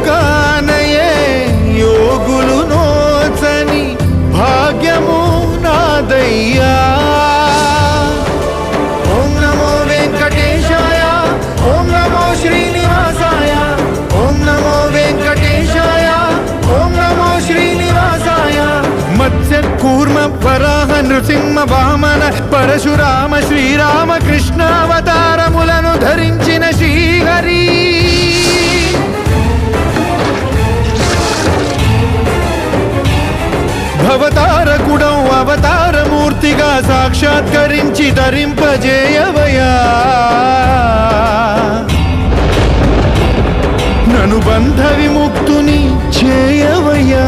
కానయే యోగులు నోచని భాగ్యము నాదయ్యా. ఓం నమో వెంకటేశాయ, ఓం నమో శ్రీనివాసాయ, ఓం నమో వెంకటేశాయ, ఓం నమో శ్రీనివాసాయ. మత్స్య కూర్మ వరాహ నృసింహ వామన పరశురామ శ్రీరామ కృష్ణావతారములను ధరించిన శ్రీహరి. భవతారకుడం అవతారమూర్తిగా సాక్షాత్కరించి ధరింపజేయవయా. నను బంధ విముక్తుని చేయవయ్యా.